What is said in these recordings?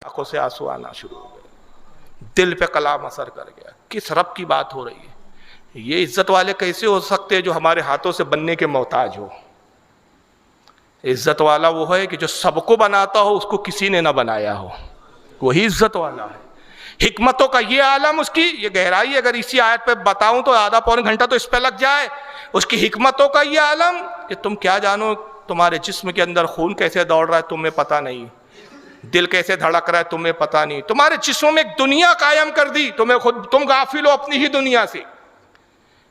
آنکھوں سے آنسو آنا شروع ہو گئے، دل پہ کلام اثر کر گیا، کس رب کی بات ہو رہی ہے؟ یہ عزت والے کیسے ہو سکتے ہیں جو ہمارے ہاتھوں سے بننے کے محتاج ہو؟ عزت والا وہ ہے کہ جو سب کو بناتا ہو اس کو کسی نے نہ بنایا ہو، وہی عزت والا ہے۔ حکمتوں کا یہ عالم، اس کی یہ گہرائی اگر اسی آیت پہ بتاؤں تو آدھا پون گھنٹہ تو اس پہ لگ جائے۔ اس کی حکمتوں کا یہ عالم کہ تم کیا جانو تمہارے جسم کے اندر خون کیسے دوڑ رہا ہے تمہیں پتہ نہیں، دل کیسے دھڑک رہا ہے تمہیں پتہ نہیں، تمہارے جسم میں ایک دنیا قائم کر دی، تم غافل ہو اپنی ہی دنیا سے۔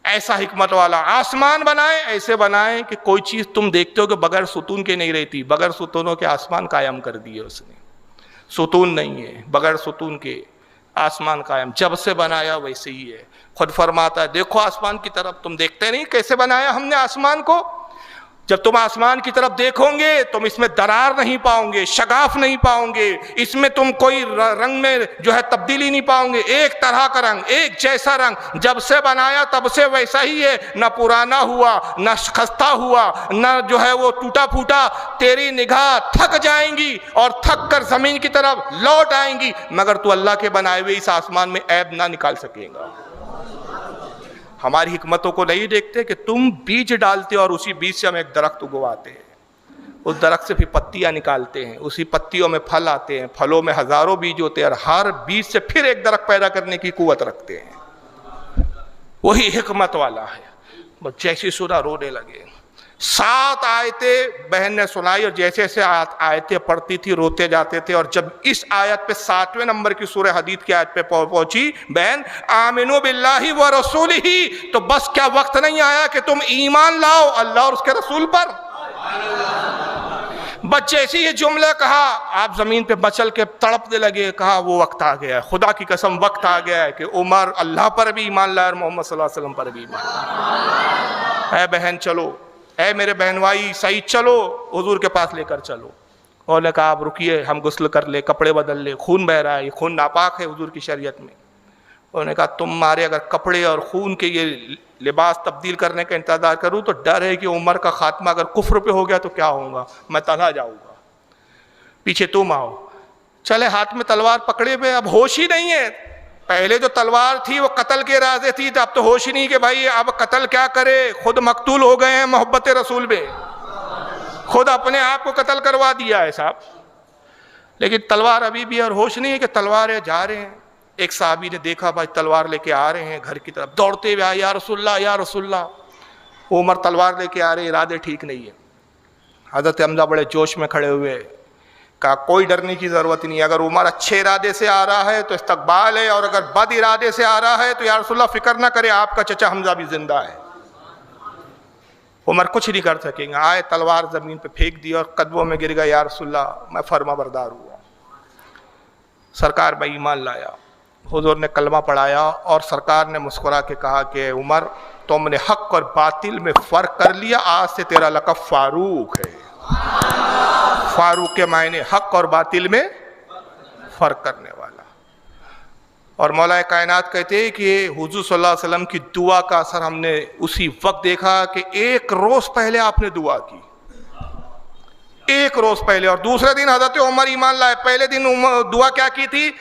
ایسا حکمت والا آسمان بنائے، ایسے بنائے کہ کوئی چیز تم دیکھتے ہو کہ بغیر ستون کے نہیں رہتی، بغیر ستونوں کے آسمان قائم کر دیے اس نے۔ ستون نہیں ہے، بغیر ستون کے آسمان قائم، جب سے بنایا ویسے ہی ہے۔ خود فرماتا ہے دیکھو آسمان کی طرف، تم دیکھتے نہیں کیسے بنایا ہم نے آسمان کو؟ جب تم آسمان کی طرف دیکھو گے تم اس میں درار نہیں پاؤ گے، شگاف نہیں پاؤ گے، اس میں تم کوئی رنگ میں جو ہے تبدیلی نہیں پاؤ گے، ایک طرح کا رنگ، ایک جیسا رنگ، جب سے بنایا تب سے ویسا ہی ہے، نہ پرانا ہوا، نہ خستہ ہوا، نہ جو ہے وہ ٹوٹا پھوٹا۔ تیری نگاہ تھک جائیں گی اور تھک کر زمین کی طرف لوٹ آئیں گی، مگر تو اللہ کے بنائے ہوئے اس آسمان میں عیب نہ نکال سکے گا۔ ہماری حکمتوں کو نہیں دیکھتے کہ تم بیج ڈالتے اور اسی بیج سے ہم ایک درخت اگواتے ہیں، اس درخت سے پھر پتیاں نکالتے ہیں، اسی پتیوں میں پھل آتے ہیں، پھلوں میں ہزاروں بیج ہوتے ہیں اور ہر بیج سے پھر ایک درخت پیدا کرنے کی قوت رکھتے ہیں۔ وہی حکمت والا ہے۔ جیسی سنا رونے لگے۔ 7 آیتیں بہن نے سنائی اور جیسے جیسے آیتیں پڑھتی تھی روتے جاتے تھے، اور جب اس آیت پہ 7ویں نمبر کی سورہ حدید کی آیت پہ پہنچی بہن آمنو باللہ و رسولہ، تو بس کیا وقت نہیں آیا کہ تم ایمان لاؤ اللہ اور اس کے رسول پر؟ بس جیسے یہ جملہ کہا آپ زمین پہ بچل کے تڑپنے لگے، کہا وہ وقت آ گیا ہے، خدا کی قسم وقت آ گیا ہے کہ عمر اللہ پر بھی ایمان لائے اور محمد صلی اللہ علیہ وسلم پر بھی ایمان لائے۔ اے بہن چلو، اے میرے بہن بھائی سعید چلو، حضور کے پاس لے کر چلو۔ انہوں نے کہا آپ رکیے، ہم غسل کر لے، کپڑے بدل لے، خون بہ رہا ہے، یہ خون ناپاک ہے حضور کی شریعت میں۔ انہوں نے کہا تمہارے اگر کپڑے اور خون کے یہ لباس تبدیل کرنے کا انتظار کروں تو ڈر ہے کہ عمر کا خاتمہ اگر کفر پہ ہو گیا تو کیا ہوگا، میں تنہا جاؤں گا، پیچھے تم آؤ۔ چلے ہاتھ میں تلوار پکڑے ہوئے، اب ہوش ہی نہیں ہے۔ پہلے جو تلوار تھی وہ قتل کے ارادے تھی، اب تو ہوش ہی نہیں کہ بھائی اب قتل کیا کرے، خود مقتول ہو گئے ہیں محبت رسول میں، خود اپنے آپ کو قتل کروا دیا ہے صاحب۔ لیکن تلوار ابھی بھی اور ہوش نہیں ہے کہ تلوار ہے، جا رہے ہیں۔ ایک صحابی نے دیکھا بھائی تلوار لے کے آ رہے ہیں گھر کی طرف، دوڑتے ہوئے آئے یا رسول اللہ یا رسول اللہ۔ عمر تلوار لے کے آ رہے ہیں، ارادے ٹھیک نہیں ہے۔ حضرت حمزہ بڑے جوش میں کھڑے ہوئے، کہا کوئی ڈرنے کی ضرورت نہیں، اگر عمر اچھے ارادے سے آ رہا ہے تو استقبال ہے، اور اگر بد ارادے سے آ رہا ہے تو یا رسول اللہ فکر نہ کرے، آپ کا چچا حمزہ بھی زندہ ہے، عمر کچھ نہیں کر سکیں گے۔ آئے تلوار زمین پہ پھینک دی اور قدموں میں گر گئے، یا رسول اللہ میں فرما بردار ہوا، سرکار میں ایمان لایا۔ حضور نے کلمہ پڑھایا اور سرکار نے مسکرا کے کہا کہ عمر تم نے حق اور باطل میں فرق کر لیا، آج سے تیرا لقب فاروق ہے۔ فاروق کے معنی حق اور باطل میں فرق کرنے والا۔ اور مولا کائنات کہتے ہیں کہ حضور صلی اللہ علیہ وسلم کی دعا کا اثر ہم نے اسی وقت دیکھا کہ ایک روز پہلے آپ نے دعا کی، ایک روز پہلے، اور دوسرے دن حضرت عمر ایمان لائے۔ پہلے دن دعا کیا کی تھی؟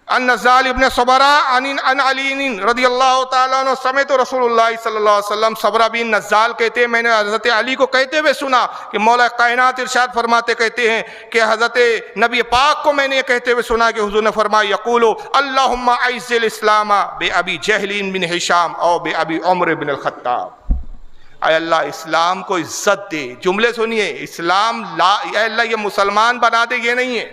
ان نزال ابن صبرہ ان علی رضی اللہ تعالیٰ عنہ سمیت رسول اللہ صلی اللہ علیہ وسلم، صبرہ بن نزال کہتے ہیں میں نے حضرت علی کو کہتے ہوئے سنا کہ مولا کائنات ارشاد فرماتے کہتے ہیں کہ حضرت نبی پاک کو میں نے یہ کہتے ہوئے سنا کہ حضور نے فرمایا یقولو اللہم اعز الاسلام بے ابی جہل بن ہشام او بے ابی عمر بن الخطاب۔ اے اللہ اسلام کو عزت دے، جملے سنیے، اسلام اے اللہ یہ مسلمان بنا دے، یہ نہیں ہے،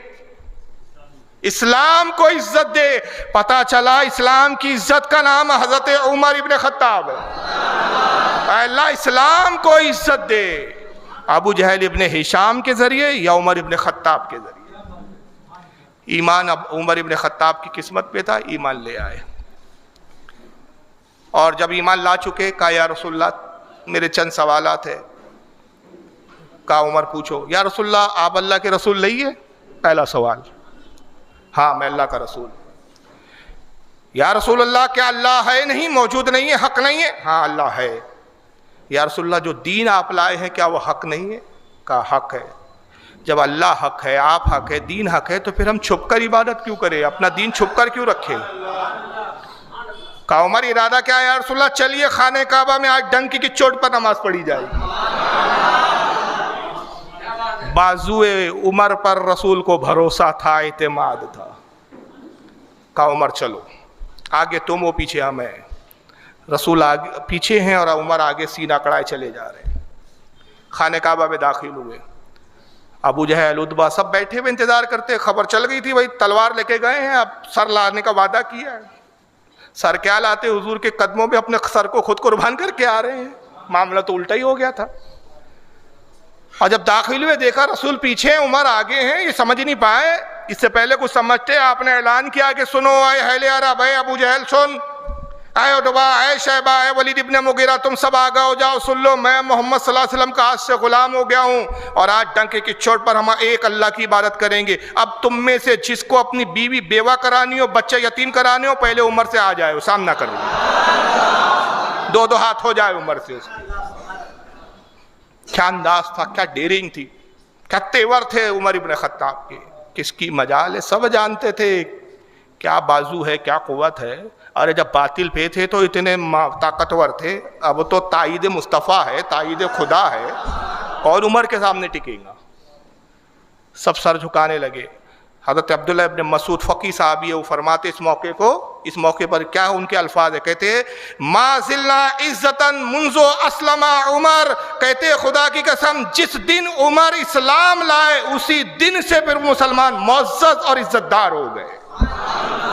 اسلام کو عزت دے۔ پتہ چلا اسلام کی عزت کا نام حضرت عمر ابن خطاب ہے۔ اے اللہ اسلام کو عزت دے، ابو جہل ابن ہشام کے ذریعے یا عمر ابن خطاب کے ذریعے۔ ایمان اب عمر ابن خطاب کی قسمت پہ تھا، ایمان لے آئے، اور جب ایمان لا چکے کہا یا رسول اللہ میرے چند سوالات ہیں۔ کہا عمر پوچھو۔ یا رسول اللہ آپ اللہ کے رسول نہیں ہے؟ پہلا سوال، ہاں میں اللہ کا رسول۔ یا رسول اللہ کیا اللہ ہے نہیں، موجود نہیں ہے، حق نہیں ہے؟ ہاں اللہ ہے۔ یا رسول اللہ جو دین آپ لائے ہیں کیا وہ حق نہیں ہے؟ کہا حق ہے۔ جب اللہ حق ہے، آپ حق ہے، دین حق ہے، تو پھر ہم چھپ کر عبادت کیوں کریں؟ اپنا دین چھپ کر کیوں رکھیں؟ کہا عمر ارادہ کیا ہے یا رسول اللہ؟ چلیے خانہ کعبہ میں آج ڈنکی کی چوٹ پر نماز پڑھی جائے گی۔ بازوئے عمر پر رسول کو بھروسہ تھا، اعتماد تھا۔ کہا عمر چلو، آگے تم ہو، پیچھے ہم ہیں۔ رسول آگے پیچھے ہیں اور عمر آگے سینہ کڑائے چلے جا رہے ہیں۔ خانہ کعبہ میں داخل ہوئے، ابو جہل، عتبہ سب بیٹھے ہوئے انتظار کرتے۔ خبر چل گئی تھی بھائی تلوار لے کے گئے ہیں، اب سر لانے کا وعدہ کیا ہے۔ سر کیا لاتے؟ حضور کے قدموں پہ اپنے سر کو خود قربان کر کے آ رہے ہیں۔ معاملہ تو الٹا ہی ہو گیا تھا۔ اور جب داخل ہوئے دیکھا رسول پیچھے ہیں، عمر آگے ہیں، یہ سمجھ نہیں پائے۔ اس سے پہلے کچھ سمجھتے، آپ نے اعلان کیا کہ سنو اے اہل عرب، اے ابو جہل سن، اے عتبہ، اے شیبہ، اے ولید ابن مغیرہ، تم سب آگاہ ہو جاؤ، سن لو، میں محمد صلی اللہ علیہ وسلم کا آج سے غلام ہو گیا ہوں، اور آج ڈنکے کی چوٹ پر ہم ایک اللہ کی عبادت کریں گے۔ اب تم میں سے جس کو اپنی بیوی بیوہ کرانی ہو، بچہ یتیم کرانے ہو، پہلے عمر سے آ جائے، سامنا کر لو، دو دو ہاتھ ہو جائے عمر سے۔ کیا انداز تھا، کیا ڈیرنگ تھی، کیا تیور تھے عمر ابن خطاب کے۔ کس کی مجال ہے، سب جانتے تھے کیا بازو ہے، کیا قوت ہے۔ ارے جب باطل پہ تھے تو اتنے طاقتور تھے، اب تو تائید مصطفیٰ ہے، تائید خدا ہے، اور عمر کے سامنے ٹکیں گا۔ سب سر جھکانے لگے۔ حضرت عبداللہ ابن مسعود فقی صحابی ہے، وہ فرماتے اس موقع پر کیا ان کے الفاظ ہے، کہتے ہیں ما زلنا عزتاً منذ اسلم عمر، کہتے ہیں خدا کی قسم جس دن عمر اسلام لائے اسی دن سے پھر مسلمان معزز اور عزت دار ہو گئے،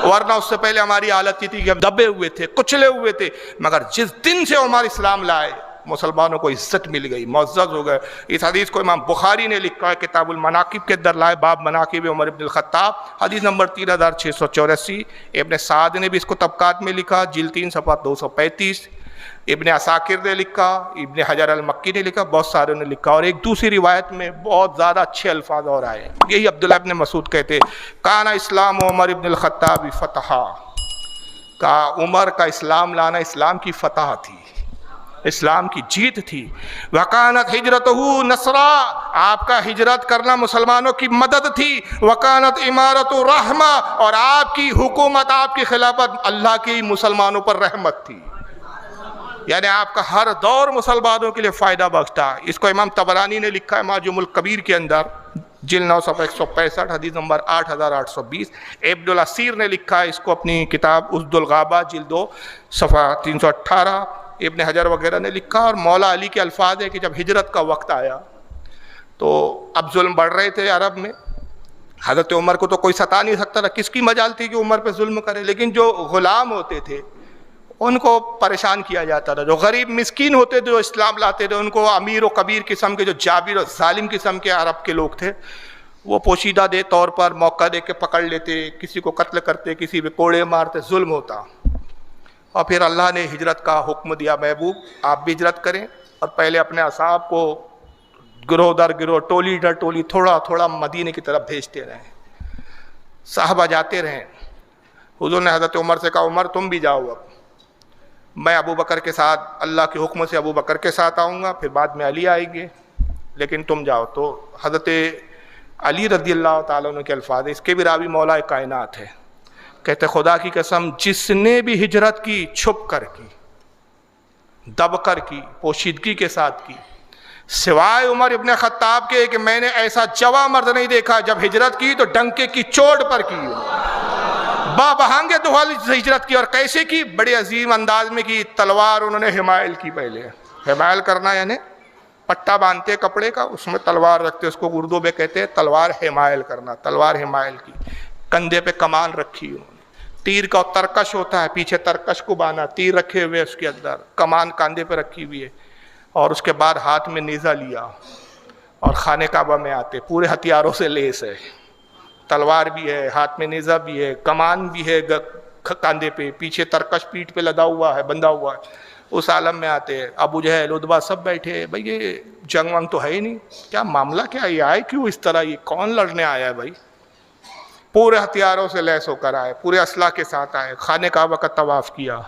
ورنہ اس سے پہلے ہماری حالت یہ تھی کہ ہم دبے ہوئے تھے، کچلے ہوئے تھے، مگر جس دن سے عمر اسلام لائے مسلمانوں کو عزت مل گئی، معزز ہو گئے۔ اس حدیث کو امام بخاری نے لکھا ہے کتاب المناقب کے اندر لائے، باب مناقب عمر ابن الخطاب، حدیث نمبر 3684۔ ابن سعد نے بھی اس کو طبقات میں لکھا، جلد 3 صفحہ 235۔ ابن عساکر نے لکھا، ابن حجر المکی نے لکھا، بہت سارے نے لکھا، اور ایک دوسری روایت میں بہت زیادہ اچھے الفاظ اور آئے۔ یہی عبداللہ ابن مسعود کہتے کان اسلام عمر ابن الخطاب فتحا، کہا عمر کا اسلام لانا اسلام کی فتح تھی، اسلام کی جیت تھی۔ وکانت ہجرتہ نصرا، آپ کا ہجرت کرنا مسلمانوں کی مدد تھی۔ وکانت امارت رحمہ، اور آپ کی حکومت، آپ کی خلافت اللہ کی مسلمانوں پر رحمت تھی، یعنی آپ کا ہر دور مسلمانوں کے لیے فائدہ بخش تھا۔ اس کو امام طبرانی نے لکھا ہے معجم الکبیر کے اندر، جلد 9 صفحہ 165، حدیث نمبر 8820۔ ابن الاسیر نے لکھا ہے اس کو اپنی کتاب اسد الغابہ، جلد 2 صفحہ 318۔ ابن حجر وغیرہ نے لکھا، اور مولا علی کے الفاظ ہے کہ جب ہجرت کا وقت آیا تو اب ظلم بڑھ رہے تھے عرب میں، حضرت عمر کو تو کوئی ستا نہیں سکتا تھا، کس کی مجال تھی کہ عمر پہ ظلم کرے، لیکن جو غلام ہوتے تھے ان کو پریشان کیا جاتا تھا، جو غریب مسکین ہوتے تھے جو اسلام لاتے تھے ان کو امیر و کبیر قسم کے، جو جابر و ظالم قسم کے عرب کے لوگ تھے، وہ پوشیدہ دے طور پر موقع دے کے پکڑ لیتے، کسی کو قتل کرتے، کسی پہ کوڑے مارتے، ظلم ہوتا۔ اور پھر اللہ نے ہجرت کا حکم دیا، محبوب آپ بھی ہجرت کریں، اور پہلے اپنے اصحاب کو گروہ در گروہ، ٹولی در ٹولی، تھوڑا تھوڑا مدینے کی طرف بھیجتے رہیں، صحابہ جاتے رہیں۔ حضور نے حضرت عمر سے کہا عمر تم بھی جاؤ، اب میں ابو بکر کے ساتھ، اللہ کے حکم سے ابو بکر کے ساتھ آؤں گا، پھر بعد میں علی آئیں گے، لیکن تم جاؤ۔ تو حضرت علی رضی اللہ تعالیٰ عنہ کے الفاظ، اس کے بھی راوی مولا کائنات ہے، کہتے خدا کی قسم جس نے بھی ہجرت کی، چھپ کر کی، دب کر کی، پوشیدگی کے ساتھ کی، سوائے عمر ابن خطاب کے کہ میں نے ایسا جواں مرد نہیں دیکھا جب ہجرت کی تو ڈنکے کی چوٹ پر کی، بہانگے دہل ہجرت کی، اور کیسے کی؟ بڑے عظیم انداز میں کی، تلوار انہوں نے حمائل کی۔ پہلے حمائل کرنا یعنی پٹا باندھتے کپڑے کا، اس میں تلوار رکھتے، اس کو اردو میں کہتے ہیں تلوار حمائل کرنا، تلوار حمائل کی۔ کندھے پہ کمان رکھی انہوں نے، تیر کا ترکش ہوتا ہے، پیچھے ترکش کو بانا، تیر رکھے ہوئے اس کے اندر، کمان کاندھے پہ رکھی ہوئی ہے، اور اس کے بعد ہاتھ میں نیزہ لیا، اور خانہ کعبہ میں آتے، پورے ہتھیاروں سے لیس ہے، تلوار بھی ہے، ہاتھ میں نیزہ بھی ہے، کمان بھی ہے کاندھے پہ، پیچھے ترکش پیٹھ پہ لدا ہوا ہے، بندھا ہوا ہے۔ اس عالم میں آتے، ابو جہل، عتبہ سب بیٹھے، بھائی یہ جنگ ونگ تو ہے ہی نہیں، کیا معاملہ کیا، یہ آئے کیوں اس طرح، یہ کون لڑنے آیا ہے بھائی؟ پورے ہتھیاروں سے لیس ہو کر آئے، پورے اسلحہ کے ساتھ آئے، خانہ کعبہ کا طواف کیا،